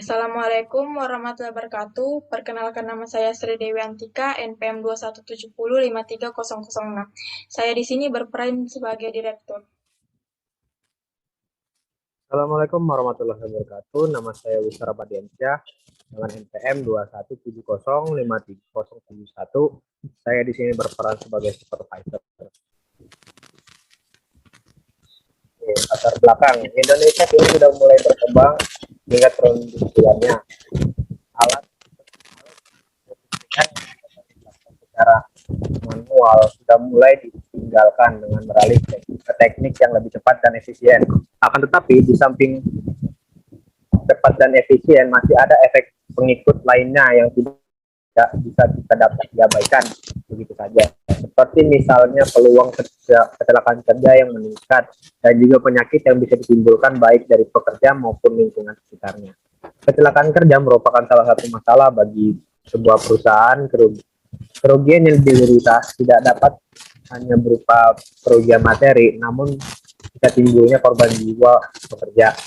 Assalamualaikum warahmatullahi wabarakatuh. Perkenalkan nama saya Sri Dewi Antika, NPM 217053006. Saya di sini berperan sebagai direktur. Assalamualaikum warahmatullahi wabarakatuh. Nama saya Wisara Padiansyah dengan NPM 217053071. Saya di sini berperan sebagai supervisor. Latar belakang Indonesia kini sudah mulai berkembang tingkat perindustriannya. Alat secara manual sudah mulai ditinggalkan dengan beralih ke teknik yang lebih cepat dan efisien. Akan tetapi di samping cepat dan efisien masih ada efek pengikut lainnya yang tidak bisa kita dapat diabaikan begitu saja, seperti misalnya peluang kecelakaan kerja yang meningkat dan juga penyakit yang bisa ditimbulkan baik dari pekerja maupun lingkungan sekitarnya. Kecelakaan kerja merupakan salah satu masalah bagi sebuah perusahaan. Kerugian yang diderita tidak dapat hanya berupa kerugian materi, namun bisa timbulnya korban jiwa pekerja.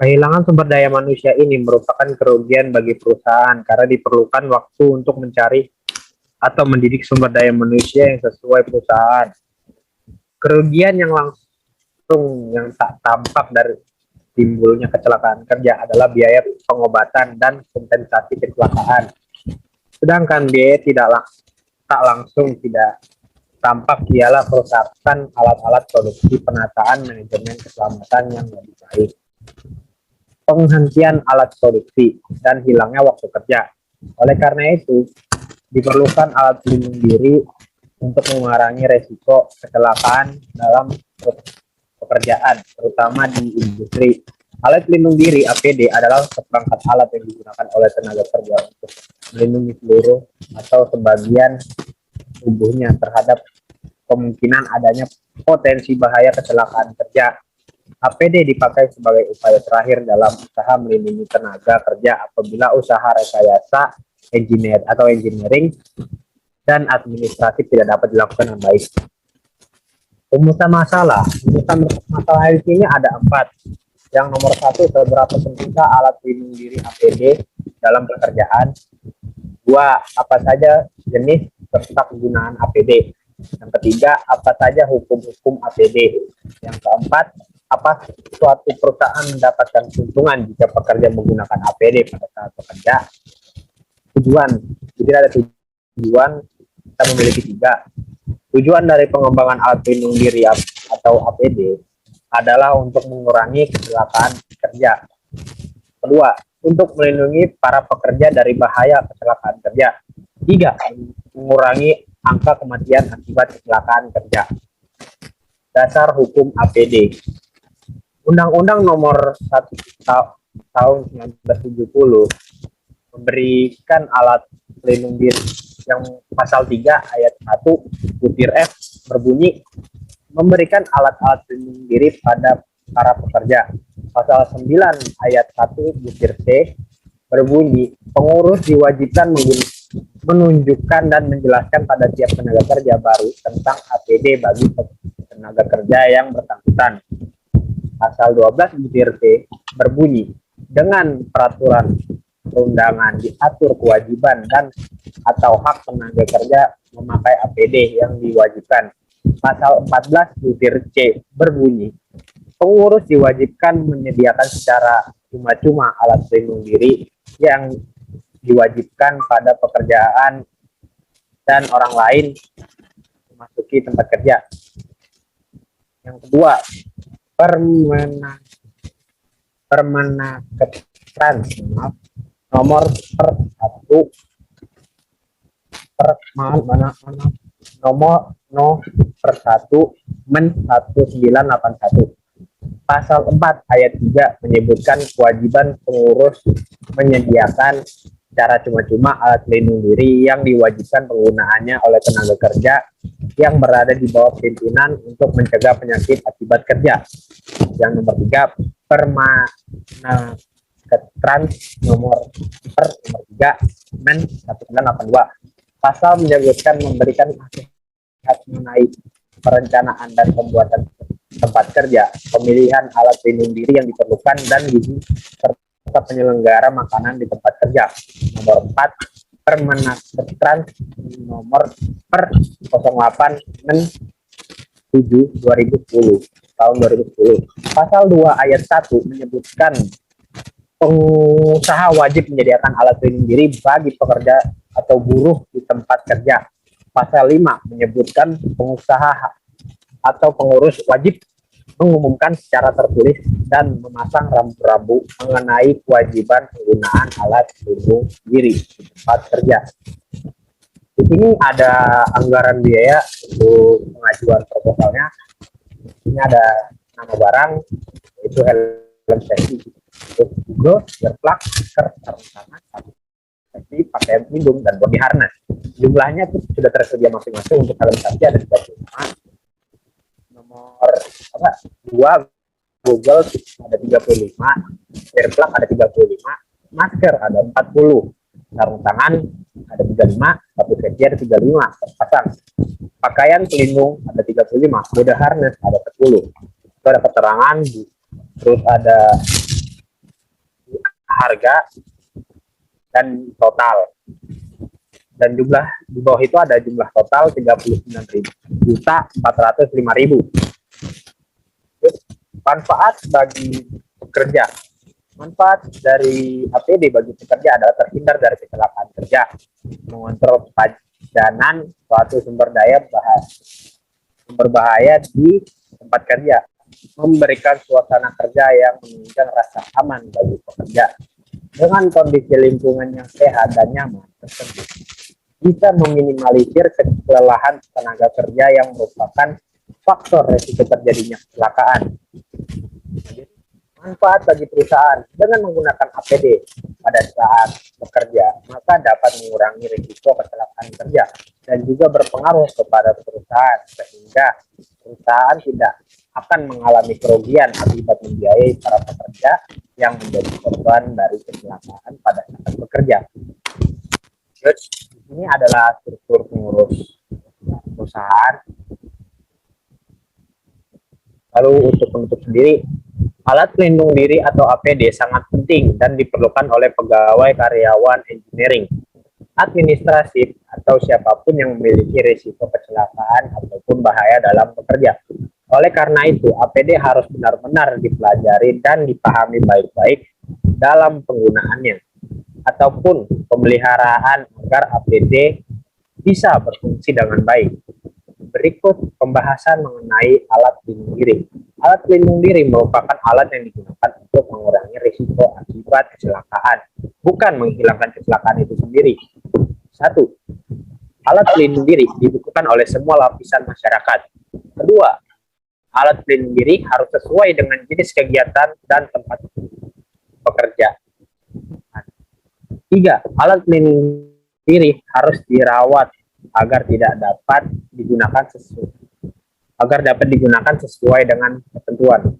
Kehilangan sumber daya manusia ini merupakan kerugian bagi perusahaan karena diperlukan waktu untuk mencari atau mendidik sumber daya manusia yang sesuai perusahaan. Kerugian yang langsung yang tak tampak dari timbulnya kecelakaan kerja adalah biaya pengobatan dan kompensasi kecelakaan. Sedangkan biaya tak langsung tidak tampak ialah kerusakan alat-alat produksi, penataan manajemen keselamatan yang lebih baik, penghentian alat produksi, dan hilangnya waktu kerja. Oleh karena itu, diperlukan alat pelindung diri untuk mengurangi resiko kecelakaan dalam pekerjaan, terutama di industri. Alat pelindung diri (APD) adalah seperangkat alat yang digunakan oleh tenaga kerja untuk melindungi seluruh atau sebagian tubuhnya terhadap kemungkinan adanya potensi bahaya kecelakaan kerja. APD dipakai sebagai upaya terakhir dalam usaha melindungi tenaga kerja apabila usaha rekayasa engineering dan administratif tidak dapat dilakukan dengan baik. Rumusan masalah di sini ada 4. Yang nomor 1, seberapa pentingkah alat pelindung diri APD dalam pekerjaan? 2, apa saja jenis serta penggunaan APD? Yang ketiga, apa saja hukum-hukum APD? Yang keempat, apa suatu perusahaan mendapatkan keuntungan jika pekerja menggunakan APD pada saat bekerja? Tujuan, jadi ada tujuan, kita memiliki 3. Tujuan dari pengembangan alat pelindung diri atau APD adalah untuk mengurangi kecelakaan kerja. Kedua, untuk melindungi para pekerja dari bahaya kecelakaan kerja. 3, mengurangi angka kematian akibat kecelakaan kerja. Dasar hukum APD. Undang-Undang Nomor 1 Tahun 1970 memberikan alat pelindung diri yang pasal 3 ayat 1 butir F berbunyi memberikan alat-alat pelindung diri pada para pekerja. Pasal 9 ayat 1 butir C berbunyi pengurus diwajibkan menunjukkan dan menjelaskan pada tiap tenaga kerja baru tentang APD bagi tenaga kerja yang bersangkutan. Pasal 12 butir C berbunyi dengan peraturan perundangan diatur kewajiban dan atau hak tenaga kerja memakai APD yang diwajibkan. Pasal 14 butir C berbunyi pengurus diwajibkan menyediakan secara cuma-cuma alat pelindung diri yang diwajibkan pada pekerjaan dan orang lain memasuki tempat kerja. Yang kedua, Permenaker nomor per 1 Men 1981. Pasal 4 ayat 3 menyebutkan kewajiban pengurus menyediakan secara cuma-cuma alat pelindung diri yang diwajibkan penggunaannya oleh tenaga kerja yang berada di bawah pimpinan untuk mencegah penyakit akibat kerja. Yang nomor 3, nomor 3 Men 1982. Pasal menyebutkan memberikan nasihat mengenai perencanaan dan pembuatan tempat kerja, pemilihan alat pelindung diri yang diperlukan dan gizi serta penyelenggara makanan di tempat kerja. Nomor 4, Permenaker nomor per 0867/2010 tahun 2010. Pasal 2 ayat 1 menyebutkan pengusaha wajib menyediakan alat pelindung diri bagi pekerja atau buruh di tempat kerja. Pasal 5 menyebutkan pengusaha atau pengurus wajib mengumumkan secara tertulis dan memasang rambu-rambu mengenai kewajiban penggunaan alat pelindung diri di tempat kerja. Di sini ada anggaran biaya untuk pengajuan proposalnya. Ini ada nama barang, yaitu helm safety, terus Google, earplug, masker, sarung tangan, sabuk safety, pakaian pelindung, dan body harness. Jumlahnya itu sudah tersedia masing-masing. Untuk helm safety ada 35, nomor 2 Google ada 35, earplug ada 35, masker ada 40, sarung tangan ada 35, sabuk safety ada 35 pasang, pakaian pelindung ada 35, body harness ada 10. Itu ada keterangan, terus ada harga dan total, dan jumlah di bawah itu ada jumlah total 39.405.000. Manfaat bagi pekerja. Manfaat dari APD bagi pekerja adalah terhindar dari kecelakaan kerja, mengontrol pajanan suatu sumber bahaya di tempat kerja, memberikan suasana kerja yang menunjukkan rasa aman bagi pekerja. Dengan kondisi lingkungan yang sehat dan nyaman tersebut, bisa meminimalisir kelelahan tenaga kerja yang merupakan faktor resiko terjadinya kecelakaan. Manfaat bagi perusahaan. Dengan menggunakan APD pada saat bekerja, maka dapat mengurangi risiko kecelakaan kerja dan juga berpengaruh kepada perusahaan, sehingga perusahaan tidak akan mengalami kerugian akibat membiayai para pekerja yang menjadi korban dari kecelakaan pada saat bekerja. Ini adalah struktur pengurus perusahaan. Lalu untuk penutup sendiri, alat pelindung diri atau APD sangat penting dan diperlukan oleh pegawai, karyawan, engineering, administrasi, atau siapapun yang memiliki risiko kecelakaan ataupun bahaya dalam bekerja. Oleh karena itu, APD harus benar-benar dipelajari dan dipahami baik-baik dalam penggunaannya ataupun pemeliharaan agar APD bisa berfungsi dengan baik. Berikut pembahasan mengenai alat pelindung diri. Alat pelindung diri merupakan alat yang digunakan untuk mengurangi risiko akibat kecelakaan, bukan menghilangkan kecelakaan itu sendiri. 1. Alat pelindung diri dibutuhkan oleh semua lapisan masyarakat. Kedua, alat pelindung diri harus sesuai dengan jenis kegiatan dan tempat bekerja. 3. Alat pelindung diri harus dirawat agar dapat digunakan sesuai dengan ketentuan.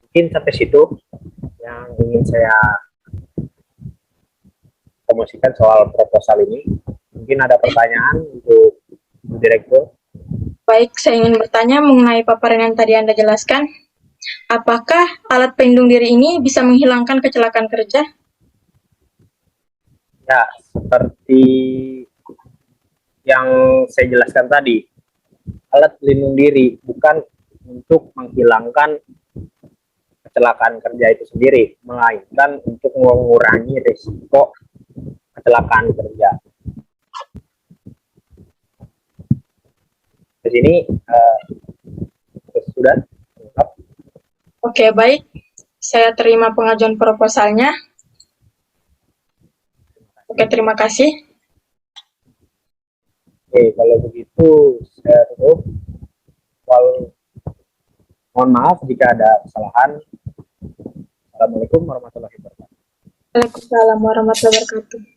Mungkin sampai situ yang ingin saya promosikan soal proposal ini. Mungkin ada pertanyaan untuk Bu Direktur. Baik, saya ingin bertanya mengenai paparan yang tadi Anda jelaskan. Apakah alat pelindung diri ini bisa menghilangkan kecelakaan kerja? Ya, seperti yang saya jelaskan tadi, alat pelindung diri bukan untuk menghilangkan kecelakaan kerja itu sendiri, melainkan untuk mengurangi risiko kecelakaan kerja. Di sini sudah lengkap. Oke, baik. Saya terima pengajuan proposalnya. Oke, terima kasih. Oke, kalau begitu saya tutup. Mohon maaf jika ada kesalahan. Assalamualaikum warahmatullahi wabarakatuh. Waalaikumsalam warahmatullahi wabarakatuh.